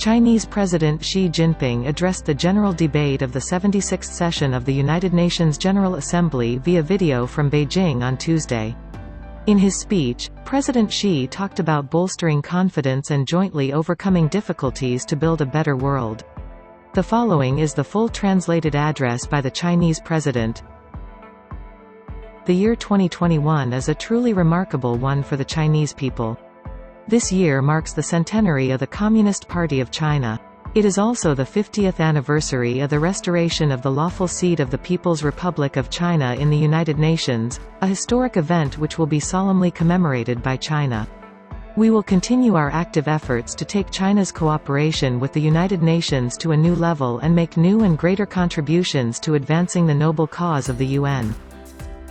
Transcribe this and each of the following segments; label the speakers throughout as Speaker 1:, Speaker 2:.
Speaker 1: Chinese President Xi Jinping addressed the general debate of the 76th session of the United Nations General Assembly via video from Beijing on Tuesday. In his speech, President Xi talked about bolstering confidence and jointly overcoming difficulties to build a better world. The following is the full translated address by the Chinese president. The year 2021 is a truly remarkable one for the Chinese people. This year marks the centenary of the Communist Party of China. It is also the 50th anniversary of the restoration of the lawful seat of the People's Republic of China in the United Nations, a historic event which will be solemnly commemorated by China. We will continue our active efforts to take China's cooperation with the United Nations to a new level and make new and greater contributions to advancing the noble cause of the UN.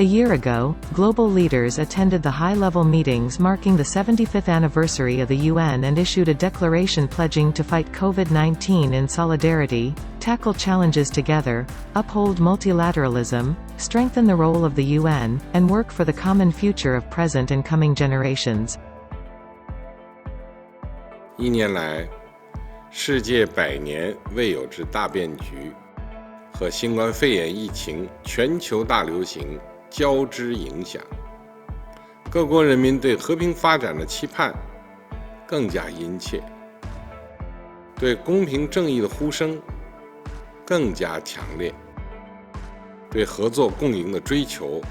Speaker 1: A year ago, global leaders attended the high-level meetings marking the 75th anniversary of the UN and issued a declaration pledging to fight COVID-19 in solidarity, tackle challenges together, uphold multilateralism, strengthen the role of the UN, and work for the common future of present and coming generations.
Speaker 2: 一年来，世界百年未有之大变局和新冠肺炎疫情全球大流行交织影响，各国人民对和平发展的期盼更加殷切，对公平正义的呼声更加强烈，对合作共赢的追求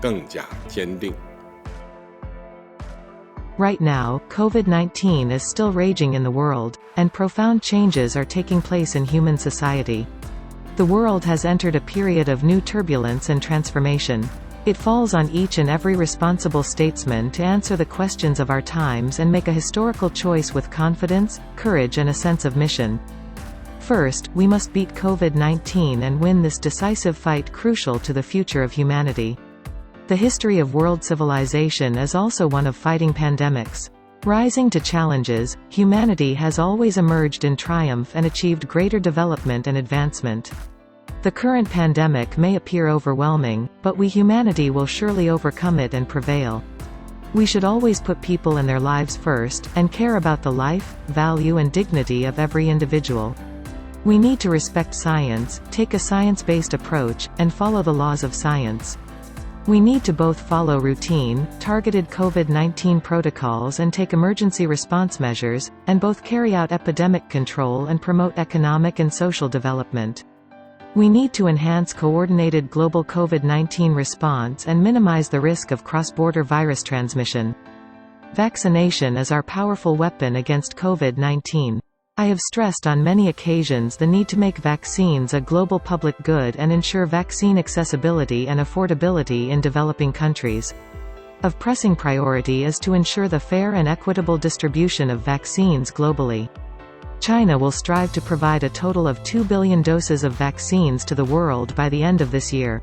Speaker 2: 更加坚定。
Speaker 1: Right now, COVID-19 is still raging in the world, and profound changes are taking place in human society. The world has entered a period of new turbulence and transformation. It falls on each and every responsible statesman to answer the questions of our times and make a historical choice with confidence, courage and a sense of mission. First, we must beat COVID-19 and win this decisive fight crucial to the future of humanity. The history of world civilization is also one of fighting pandemics. Rising to challenges, humanity has always emerged in triumph and achieved greater development and advancement. The current pandemic may appear overwhelming, but we humanity will surely overcome it and prevail. We should always put people and their lives first, and care about the life, value and dignity of every individual. We need to respect science, take a science-based approach, and follow the laws of science. We need to both follow routine, targeted COVID-19 protocols and take emergency response measures, and both carry out epidemic control and promote economic and social development. We need to enhance coordinated global COVID-19 response and minimize the risk of cross-border virus transmission. Vaccination is our powerful weapon against COVID-19. I have stressed on many occasions the need to make vaccines a global public good and ensure vaccine accessibility and affordability in developing countries. Of pressing priority is to ensure the fair and equitable distribution of vaccines globally. China will strive to provide a total of 2 billion doses of vaccines to the world by the end of this year.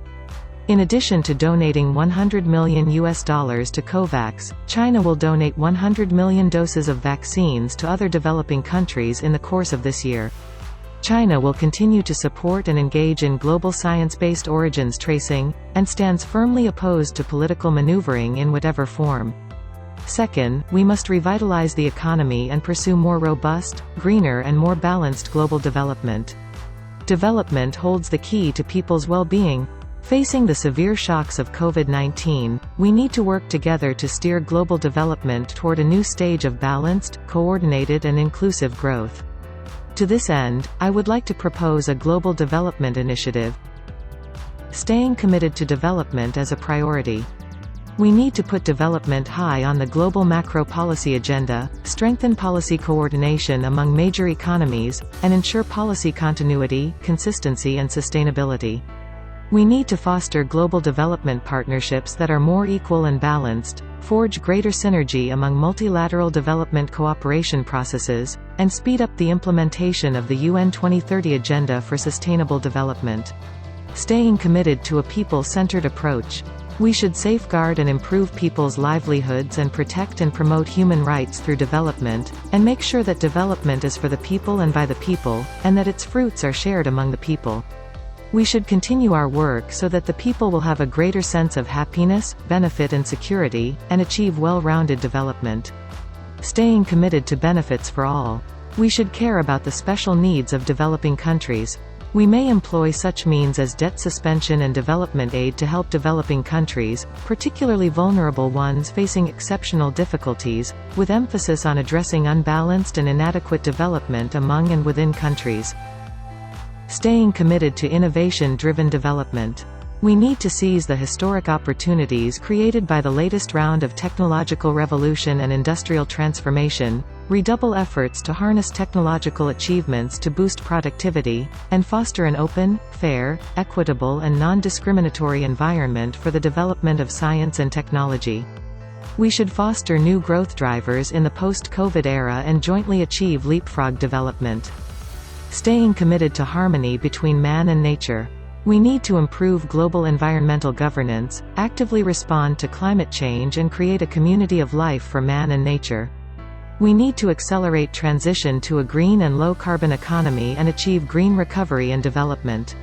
Speaker 1: In addition to donating $100 million to COVAX, China will donate 100 million doses of vaccines to other developing countries in the course of this year. China will continue to support and engage in global science-based origins tracing, and stands firmly opposed to political maneuvering in whatever form. Second, we must revitalize the economy and pursue more robust, greener and more balanced global development. Development holds the key to people's well-being. Facing the severe shocks of COVID-19, we need to work together to steer global development toward a new stage of balanced, coordinated and inclusive growth. To this end, I would like to propose a global development initiative. Staying committed to development as a priority. We need to put development high on the global macro policy agenda, strengthen policy coordination among major economies, and ensure policy continuity, consistency and sustainability. We need to foster global development partnerships that are more equal and balanced, forge greater synergy among multilateral development cooperation processes, and speed up the implementation of the UN 2030 Agenda for Sustainable Development. Staying committed to a people-centered approach. We should safeguard and improve people's livelihoods and protect and promote human rights through development, and make sure that development is for the people and by the people, and that its fruits are shared among the people. We should continue our work so that the people will have a greater sense of happiness, benefit and security, and achieve well-rounded development. Staying committed to benefits for all. We should care about the special needs of developing countries. We may employ such means as debt suspension and development aid to help developing countries, particularly vulnerable ones facing exceptional difficulties, with emphasis on addressing unbalanced and inadequate development among and within countries. Staying committed to innovation-driven development. We need to seize the historic opportunities created by the latest round of technological revolution and industrial transformation, redouble efforts to harness technological achievements to boost productivity, and foster an open, fair, equitable and non-discriminatory environment for the development of science and technology. We should foster new growth drivers in the post-COVID era and jointly achieve leapfrog development. Staying committed to harmony between man and nature. We need to improve global environmental governance, actively respond to climate change and create a community of life for man and nature. We need to accelerate transition to a green and low-carbon economy and achieve green recovery and development.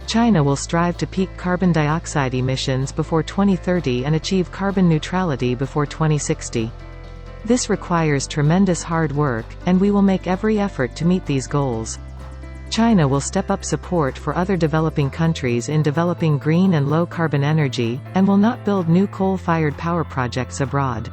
Speaker 1: China will strive to peak carbon dioxide emissions before 2030 and achieve carbon neutrality before 2060. This requires tremendous hard work, and we will make every effort to meet these goals. China will step up support for other developing countries in developing green and low-carbon energy, and will not build new coal-fired power projects abroad.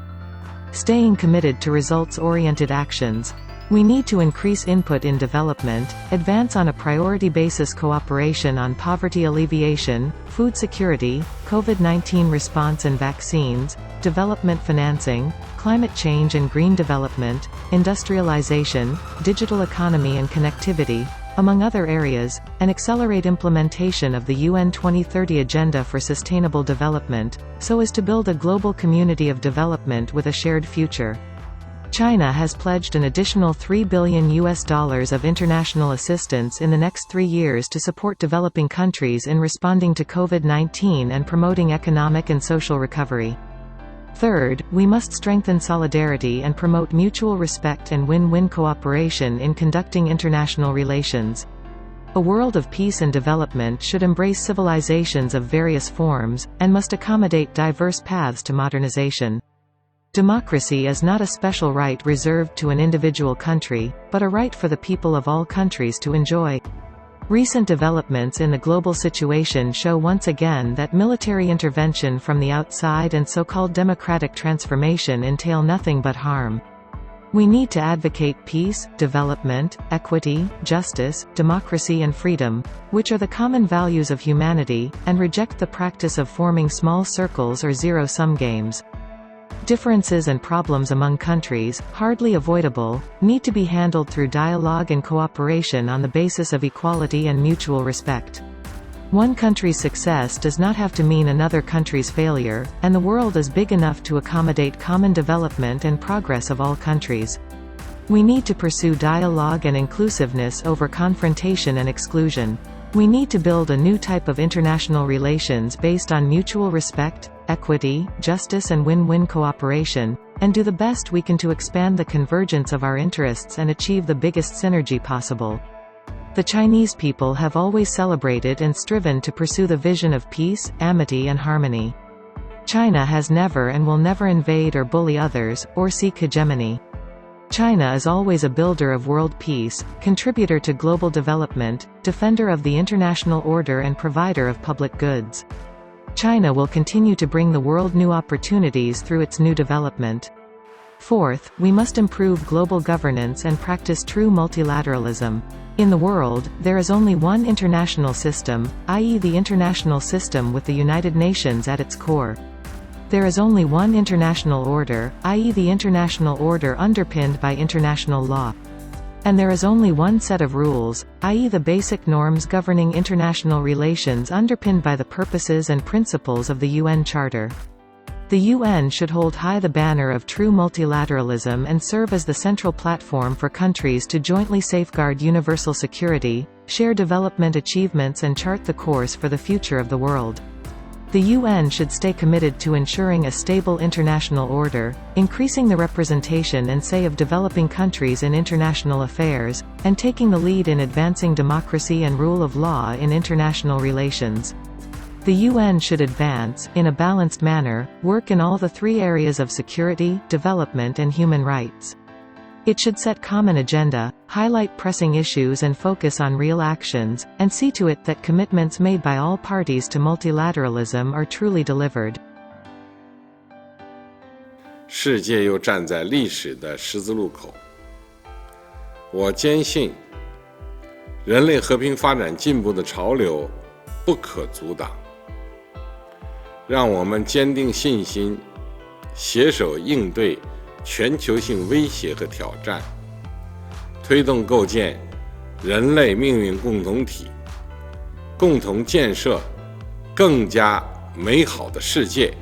Speaker 1: Staying committed to results-oriented actions. We need to increase input in development, advance on a priority basis cooperation on poverty alleviation, food security, COVID-19 response and vaccines, development financing, climate change and green development, industrialization, digital economy and connectivity, among other areas, and accelerate implementation of the UN 2030 Agenda for Sustainable Development, so as to build a global community of development with a shared future. China has pledged an additional $3 billion of international assistance in the next 3 years to support developing countries in responding to COVID-19 and promoting economic and social recovery. Third, we must strengthen solidarity and promote mutual respect and win-win cooperation in conducting international relations. A world of peace and development should embrace civilizations of various forms, and must accommodate diverse paths to modernization. Democracy is not a special right reserved to an individual country, but a right for the people of all countries to enjoy. Recent developments in the global situation show once again that military intervention from the outside and so-called democratic transformation entail nothing but harm. We need to advocate peace, development, equity, justice, democracy and freedom, which are the common values of humanity, and reject the practice of forming small circles or zero-sum games. Differences and problems among countries, hardly avoidable, need to be handled through dialogue and cooperation on the basis of equality and mutual respect. One country's success does not have to mean another country's failure, and the world is big enough to accommodate common development and progress of all countries. We need to pursue dialogue and inclusiveness over confrontation and exclusion. We need to build a new type of international relations based on mutual respect, equity, justice and win-win cooperation, and do the best we can to expand the convergence of our interests and achieve the biggest synergy possible. The Chinese people have always celebrated and striven to pursue the vision of peace, amity and harmony. China has never and will never invade or bully others, or seek hegemony. China is always a builder of world peace, contributor to global development, defender of the international order and provider of public goods. China will continue to bring the world new opportunities through its new development. Fourth, we must improve global governance and practice true multilateralism. In the world, there is only one international system, i.e. the international system with the United Nations at its core. There is only one international order, i.e. the international order underpinned by international law. And there is only one set of rules, i.e. the basic norms governing international relations underpinned by the purposes and principles of the UN Charter. The UN should hold high the banner of true multilateralism and serve as the central platform for countries to jointly safeguard universal security, share development achievements and chart the course for the future of the world. The UN should stay committed to ensuring a stable international order, increasing the representation and say of developing countries in international affairs, and taking the lead in advancing democracy and rule of law in international relations. The UN should advance, in a balanced manner, work in all the three areas of security, development and human rights. It should set common agenda, highlight pressing issues and focus on real actions, and see to it that commitments made by all parties to multilateralism are truly delivered.
Speaker 2: 世界又站在历史的十字路口。我坚信，人类和平发展进步的潮流不可阻挡。让我们坚定信心，携手应对全球性威胁和挑战，推动构建人类命运共同体，共同建设更加美好的世界。